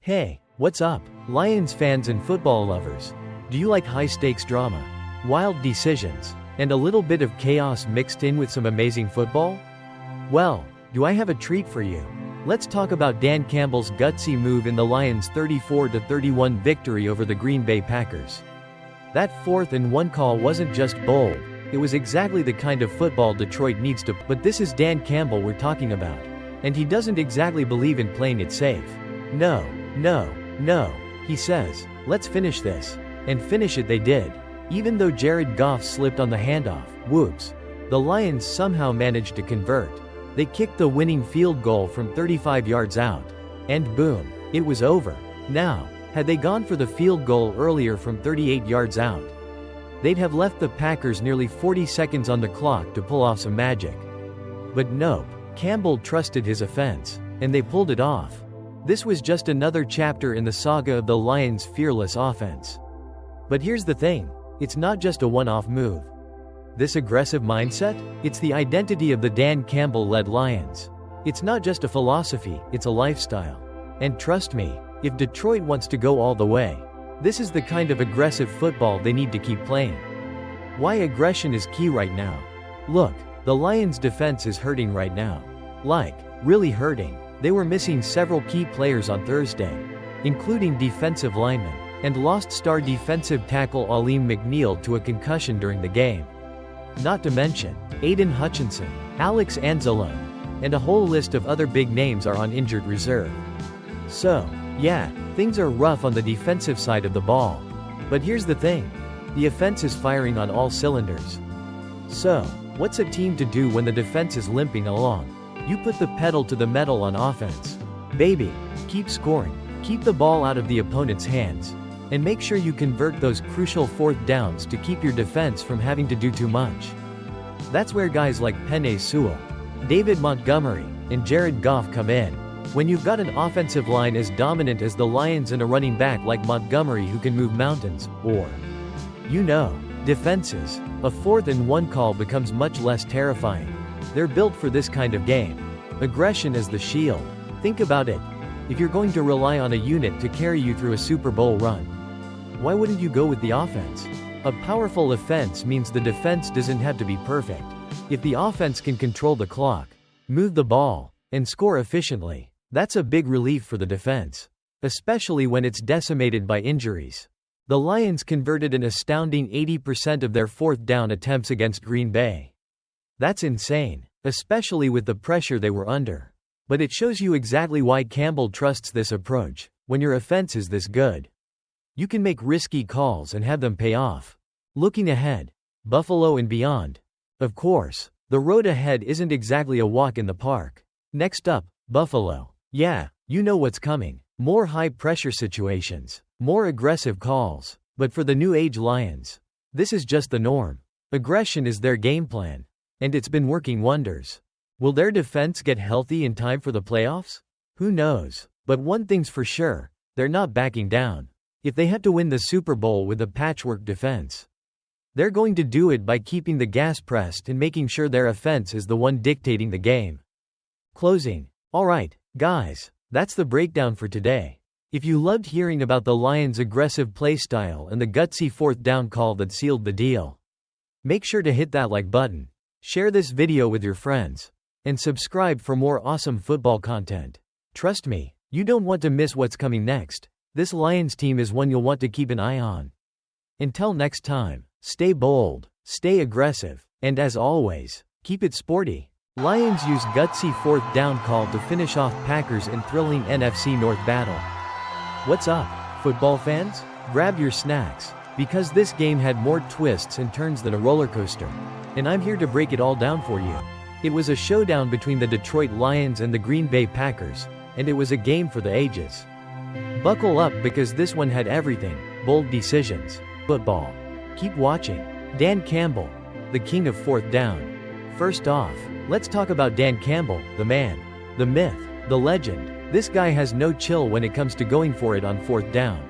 Hey, what's up, Lions fans and football lovers? Do you like high-stakes drama, wild decisions, and a little bit of chaos mixed in with some amazing football? Well, do I have a treat for you. Let's talk about Dan Campbell's gutsy move in the Lions' 34-31 victory over the Green Bay Packers. That 4th and 1 call wasn't just bold, it was exactly the kind of football Detroit needs to. But this is Dan Campbell we're talking about. And he doesn't exactly believe in playing it safe. No. He says, let's finish this. And finish it they did. Even though Jared Goff slipped on the handoff, whoops, the Lions somehow managed to convert. They kicked the winning field goal from 35 yards out. And boom, it was over. Now, had they gone for the field goal earlier from 38 yards out, they'd have left the Packers nearly 40 seconds on the clock to pull off some magic. But nope, Campbell trusted his offense, and they pulled it off. This was just another chapter in the saga of the Lions' fearless offense. But here's the thing, it's not just a one-off move. This aggressive mindset? It's the identity of the Dan Campbell-led Lions. It's not just a philosophy, it's a lifestyle. And trust me, if Detroit wants to go all the way, this is the kind of aggressive football they need to keep playing. Why aggression is key right now? Look, the Lions' defense is hurting right now. Like, really hurting. They were missing several key players on Thursday, including defensive linemen, and lost star defensive tackle Alim McNeill to a concussion during the game. Not to mention, Aidan Hutchinson, Alex Anzalone, and a whole list of other big names are on injured reserve. So, yeah, things are rough on the defensive side of the ball. But here's the thing, the offense is firing on all cylinders. So, what's a team to do when the defense is limping along? You put the pedal to the metal on offense. Baby, keep scoring, keep the ball out of the opponent's hands, and make sure you convert those crucial 4th downs to keep your defense from having to do too much. That's where guys like Penei, Sewell, David Montgomery, and Jared Goff come in. When you've got an offensive line as dominant as the Lions and a running back like Montgomery who can move mountains, or, defenses, a 4th and 1 call becomes much less terrifying. They're built for this kind of game. Aggression is the shield. Think about it. If you're going to rely on a unit to carry you through a Super Bowl run, why wouldn't you go with the offense? A powerful offense means the defense doesn't have to be perfect. If the offense can control the clock, move the ball, and score efficiently, that's a big relief for the defense, especially when it's decimated by injuries. The Lions converted an astounding 80% of their 4th down attempts against Green Bay. That's insane, especially with the pressure they were under. But it shows you exactly why Campbell trusts this approach. When your offense is this good, you can make risky calls and have them pay off. Looking ahead, Buffalo and beyond. Of course, the road ahead isn't exactly a walk in the park. Next up, Buffalo. Yeah, you know what's coming. More high-pressure situations, more aggressive calls. But for the new age Lions, this is just the norm. Aggression is their game plan. And it's been working wonders. Will their defense get healthy in time for the playoffs? Who knows? But one thing's for sure, they're not backing down. If they had to win the Super Bowl with a patchwork defense, they're going to do it by keeping the gas pressed and making sure their offense is the one dictating the game. Closing. Alright, guys, that's the breakdown for today. If you loved hearing about the Lions' aggressive play style and the gutsy 4th down call that sealed the deal, make sure to hit that like button. Share this video with your friends. And subscribe for more awesome football content. Trust me, you don't want to miss what's coming next. This Lions team is one you'll want to keep an eye on. Until next time, stay bold, stay aggressive, and as always, keep it sporty. Lions use gutsy 4th down call to finish off Packers in thrilling NFC North battle. What's up, football fans? Grab your snacks, because this game had more twists and turns than a roller coaster. And I'm here to break it all down for you. It was a showdown between the Detroit Lions and the Green Bay Packers, and it was a game for the ages. Buckle up because this one had everything, bold decisions, football. Keep watching. Dan Campbell, the king of 4th down. First off, let's talk about Dan Campbell, the man, the myth, the legend. This guy has no chill when it comes to going for it on 4th down.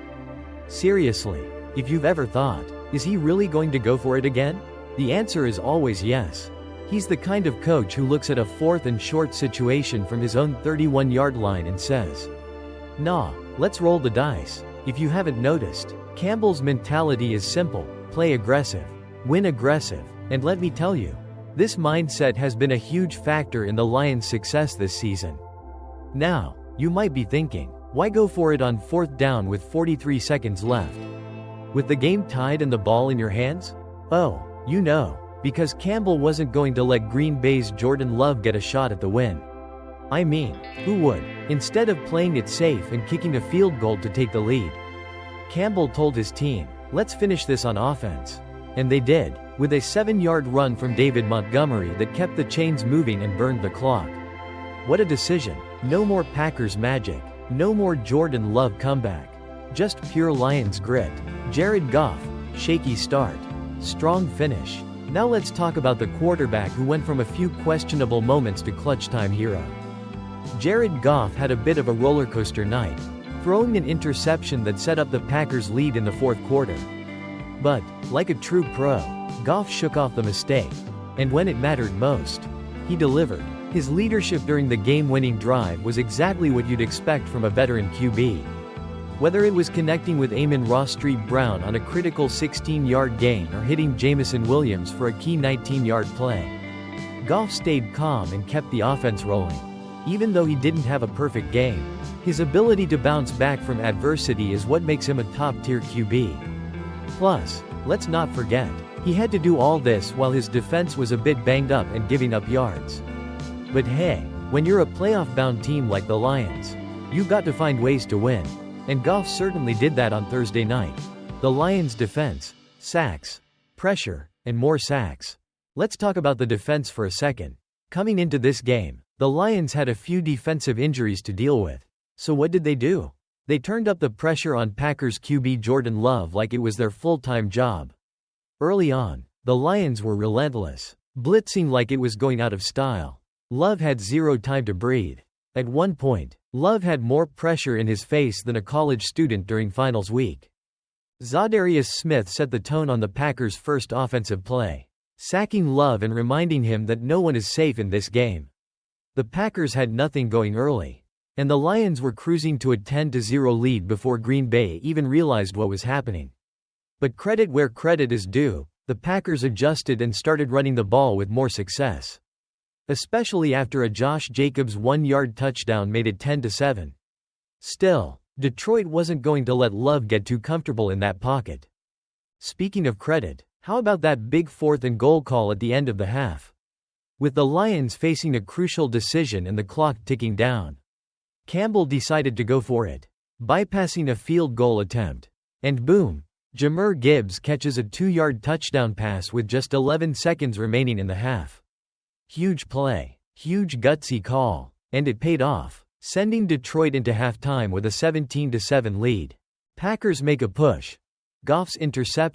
Seriously, if you've ever thought, is he really going to go for it again? The answer is always yes. He's the kind of coach who looks at a 4th and short situation from his own 31-yard line and says, "Nah, Let's roll the dice. If you haven't noticed, Campbell's mentality is simple: play aggressive, win aggressive, and let me tell you, this mindset has been a huge factor in the Lions' success this season. Now, you might be thinking, why go for it on 4th down with 43 seconds left? With the game tied and the ball in your hands? Oh, you know, because Campbell wasn't going to let Green Bay's Jordan Love get a shot at the win. I mean, who would? Instead of playing it safe and kicking a field goal to take the lead, Campbell told his team, let's finish this on offense. And they did, with a 7-yard run from David Montgomery that kept the chains moving and burned the clock. What a decision. No more Packers magic. No more Jordan Love comeback. Just pure Lions grit. Jared Goff, shaky start, strong finish. Now let's talk about the quarterback who went from a few questionable moments to clutch-time hero. Jared Goff had a bit of a roller coaster night, throwing an interception that set up the Packers' lead in the 4th quarter. But, like a true pro, Goff shook off the mistake, and when it mattered most, he delivered. His leadership during the game-winning drive was exactly what you'd expect from a veteran QB. Whether it was connecting with Amon-Ra St. Brown on a critical 16-yard gain or hitting Jameson Williams for a key 19-yard play, Goff stayed calm and kept the offense rolling. Even though he didn't have a perfect game, his ability to bounce back from adversity is what makes him a top-tier QB. Plus, let's not forget, he had to do all this while his defense was a bit banged up and giving up yards. But hey, when you're a playoff-bound team like the Lions, you've got to find ways to win. And Goff certainly did that on Thursday night. The Lions' defense, sacks, pressure, and more sacks. Let's talk about the defense for a second. Coming into this game, the Lions had a few defensive injuries to deal with. So what did they do? They turned up the pressure on Packers QB Jordan Love like it was their full-time job. Early on, the Lions were relentless, blitzing like it was going out of style. Love had zero time to breathe. At one point, Love had more pressure in his face than a college student during finals week. Zadarius Smith set the tone on the Packers' first offensive play, sacking Love and reminding him that no one is safe in this game. The Packers had nothing going early, and the Lions were cruising to a 10-0 lead before Green Bay even realized what was happening. But credit where credit is due, the Packers adjusted and started running the ball with more success. Especially after a Josh Jacobs 1-yard touchdown made it 10-7. Still, Detroit wasn't going to let Love get too comfortable in that pocket. Speaking of credit, how about that big 4th and goal call at the end of the half? With the Lions facing a crucial decision and the clock ticking down, Campbell decided to go for it, bypassing a field goal attempt. And boom, Jahmyr Gibbs catches a 2-yard touchdown pass with just 11 seconds remaining in the half. Huge play, huge gutsy call, and it paid off, sending Detroit into halftime with a 17-7 lead. Packers make a push. Goff's interception